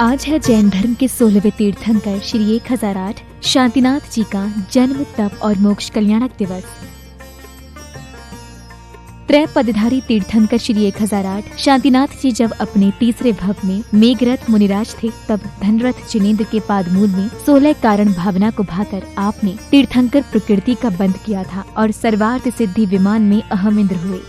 आज है जैन धर्म के 16वें तीर्थंकर श्री 1008 शांतिनाथ जी का जन्म, तप और मोक्ष कल्याणक दिवस। त्रय पदधारी तीर्थंकर श्री 1008 शांतिनाथ जी जब अपने तीसरे भव में मेघरथ मुनिराज थे, तब धनरथ जिनेन्द्र के पादमूल में 16 कारण भावना को भाकर आपने तीर्थंकर प्रकृति का बंध किया था और सर्वार्थ सिद्धि विमान में अहम इंद्र हुए।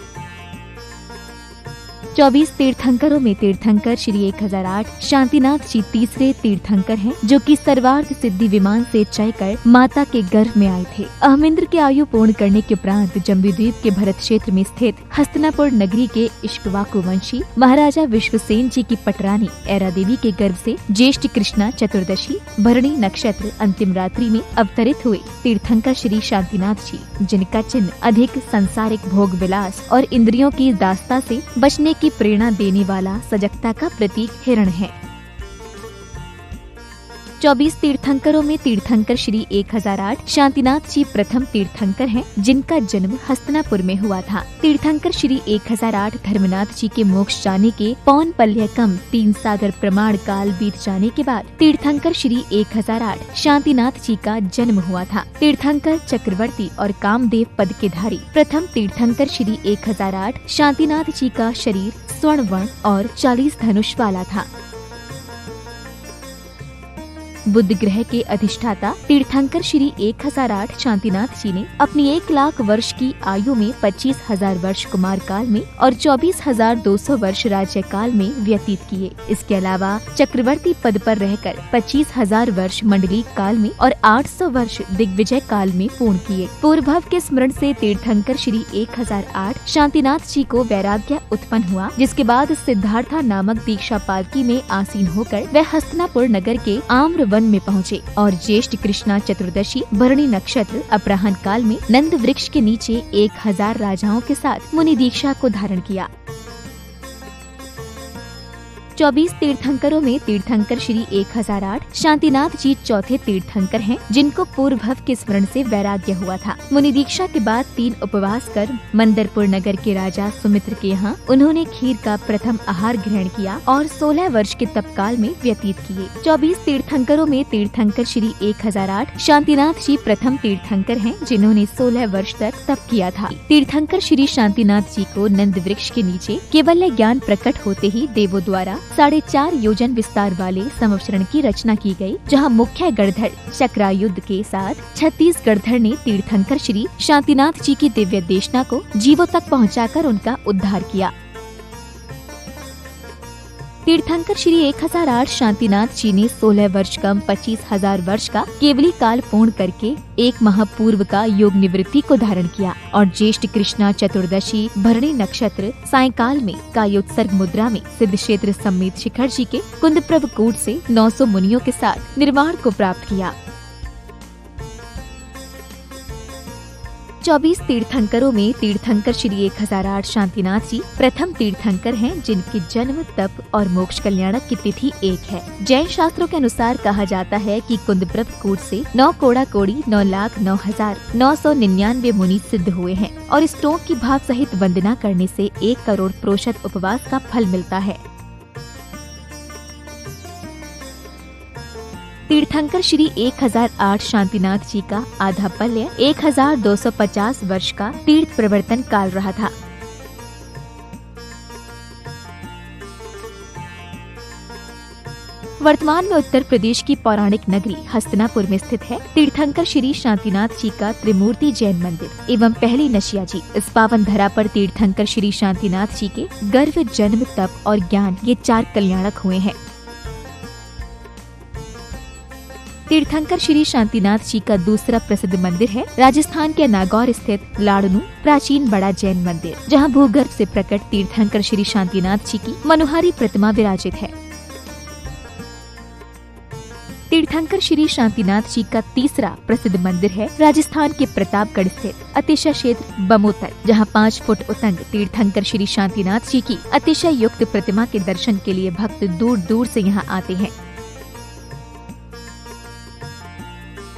24 तीर्थंकरों में तीर्थंकर श्री 1008 शांतिनाथ जी तीसरे तीर्थंकर हैं, जो कि सर्वार्थ सिद्धि विमान से चय कर माता के गर्भ में आए थे। अहमिंद्र की आयु पूर्ण करने के उपरांत जम्बूद्वीप के भरत क्षेत्र में स्थित हस्तिनापुर नगरी के इक्ष्वाकु वंशी महाराजा विश्वसेन जी की पटरानी ऐरा देवी के गर्भ से ज्येष्ठ कृष्णा चतुर्दशी भरणी नक्षत्र अंतिम रात्रि में अवतरित हुए तीर्थंकर श्री शांतिनाथ जी, जिनका चिन्ह अधिक संसारिक भोग विलास और इंद्रियों की दास्ता से बचने की प्रेरणा देने वाला सजगता का प्रतीक हिरण है। 24 तीर्थंकरों में तीर्थंकर श्री 1008 शांतिनाथ जी प्रथम तीर्थंकर हैं, जिनका जन्म हस्तिनापुर में हुआ था। तीर्थंकर श्री 1008 धर्मनाथ जी के मोक्ष जाने के पौन पल्य कम 3 सागर प्रमाण काल बीत जाने के बाद तीर्थंकर श्री 1008 शांतिनाथ जी का जन्म हुआ था। तीर्थंकर चक्रवर्ती और कामदेव पद के धारी प्रथम तीर्थंकर श्री 1008 शांतिनाथ जी का शरीर स्वर्ण वर्ण और 40 धनुष वाला था। बुध ग्रह के अधिष्ठाता तीर्थंकर श्री 1008 शांतिनाथ जी ने अपनी 1 लाख वर्ष की आयु में 25,000 वर्ष कुमार काल में और 24,200 वर्ष राज्य काल में व्यतीत किए। इसके अलावा चक्रवर्ती पद पर रहकर 25,000 वर्ष मंडलिक काल में और 800 वर्ष दिग्विजय काल में पूर्ण किए। पूर्व भव के स्मरण से तीर्थंकर श्री 1008 शांतिनाथ जी को वैराग्य उत्पन्न हुआ, जिसके बाद सिद्धार्था नामक दीक्षा पालकी में आसीन होकर वह हस्तिनापुर नगर के आम्र वन में पहुँचे और ज्येष्ठ कृष्णा चतुर्दशी भरणी नक्षत्र अपराह्न काल में नंद वृक्ष के नीचे 1000 राजाओं के साथ मुनि दीक्षा को धारण किया। 24 तीर्थंकरों में तीर्थंकर श्री 1008 शांतिनाथ जी चौथे तीर्थंकर हैं, जिनको पूर्व भव के स्मरण से वैराग्य हुआ था। मुनि दीक्षा के बाद 3 उपवास कर मंदरपुर नगर के राजा सुमित्र के यहाँ उन्होंने खीर का प्रथम आहार ग्रहण किया और 16 वर्ष के तपकाल में व्यतीत किए। 24 तीर्थंकरों में तीर्थंकर श्री 1008 शांतिनाथ जी प्रथम तीर्थंकर हैं, जिन्होंने 16 वर्ष तक तप किया था। तीर्थंकर श्री शांतिनाथ जी को नंद वृक्ष के नीचे केवल्य ज्ञान प्रकट होते ही देवों द्वारा 4.5 योजन विस्तार वाले संवत्सरण की रचना की गई, जहां मुख्य गणधर चक्रायुध के साथ 36 गणधर ने तीर्थंकर श्री शांतिनाथ जी की दिव्य देशना को जीवों तक पहुंचाकर उनका उद्धार किया। तीर्थंकर श्री 1008 शांतिनाथ जी ने 16 वर्ष कम 25,000 वर्ष का केवली काल पूर्ण करके 1 माह पूर्व का योग निवृत्ति को धारण किया और ज्येष्ठ कृष्णा चतुर्दशी भरणी नक्षत्र सायंकाल में कायोत्सर्ग मुद्रा में सिद्ध क्षेत्र समेत शिखर जी के कुंदप्रभ कूट से 900 मुनियों के साथ निर्वाण को प्राप्त किया। 24 तीर्थंकरों में तीर्थंकर श्री 1008 शांतिनाथ जी प्रथम तीर्थंकर हैं, जिनके जन्म, तप और मोक्ष कल्याणक की तिथि 1 है। जैन शास्त्रों के अनुसार कहा जाता है कि कुंदप्रभ कूट से 9 कोड़ा कोड़ी 9,09,999 मुनि सिद्ध हुए हैं और इस टोक की भाव सहित वंदना करने से 1 करोड़ प्रोशत उपवास का फल मिलता है। तीर्थंकर श्री 1008 शांतिनाथ जी का आधा पल्य 1250 वर्ष का तीर्थ प्रवर्तन काल रहा था। वर्तमान में उत्तर प्रदेश की पौराणिक नगरी हस्तिनापुर में स्थित है तीर्थंकर श्री शांतिनाथ जी का त्रिमूर्ति जैन मंदिर एवं पहली नशिया जी। इस पावन धरा पर तीर्थंकर श्री शांतिनाथ जी के गर्भ, जन्म, तप और ज्ञान ये 4 कल्याणक हुए हैं। तीर्थंकर श्री शांतिनाथ जी का दूसरा प्रसिद्ध मंदिर है राजस्थान के नागौर स्थित लाड़नू प्राचीन बड़ा जैन मंदिर, जहां भूगर्भ से प्रकट तीर्थंकर श्री शांतिनाथ जी की मनोहारी प्रतिमा विराजित है। तीर्थंकर श्री शांतिनाथ जी का तीसरा प्रसिद्ध मंदिर है राजस्थान के प्रतापगढ़ स्थित अतिशय क्षेत्र बमोतर, जहां 5 फुट उतंग तीर्थंकर श्री शांतिनाथ जी की अतिशय युक्त प्रतिमा के दर्शन के लिए भक्त दूर दूर से यहां आते हैं।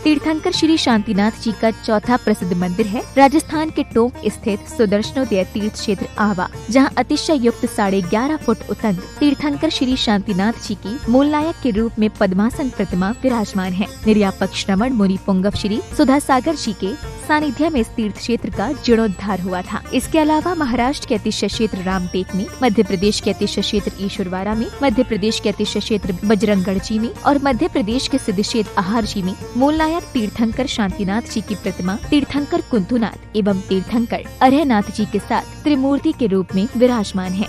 तीर्थंकर श्री शांतिनाथ जी का चौथा प्रसिद्ध मंदिर है राजस्थान के टोंक स्थित सुदर्शनोदय तीर्थ क्षेत्र आवा, जहां अतिशय युक्त 11.5 फुट उतंग तीर्थंकर श्री शांतिनाथ जी की मूलनायक के रूप में पद्मासन प्रतिमा विराजमान है। निर्यापक श्रवण मुनि पुंगव श्री सुधा सागर जी के सानिध्य में इस तीर्थ क्षेत्र का जीर्णोद्धार हुआ था। इसके अलावा महाराष्ट्र के अतिशय क्षेत्र रामटेक में, मध्य प्रदेश के अतिशय क्षेत्र ईश्वरवारा में, मध्य प्रदेश के अतिशय क्षेत्र बजरंगगढ़ जी में और मध्य प्रदेश के सिद्ध क्षेत्र आहार जी में मूलनायक तीर्थंकर शांतिनाथ जी की प्रतिमा तीर्थंकर कुंथुनाथ एवं तीर्थंकर अरहनाथ जी के साथ त्रिमूर्ति के रूप में विराजमान है।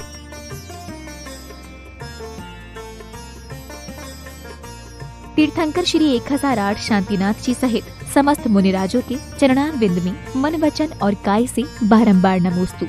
तीर्थंकर श्री 1008 शांतिनाथ जी सहित समस्त मुनिराजों के चरणारविंद में मन वचन और काय से बारंबार नमोस्तु।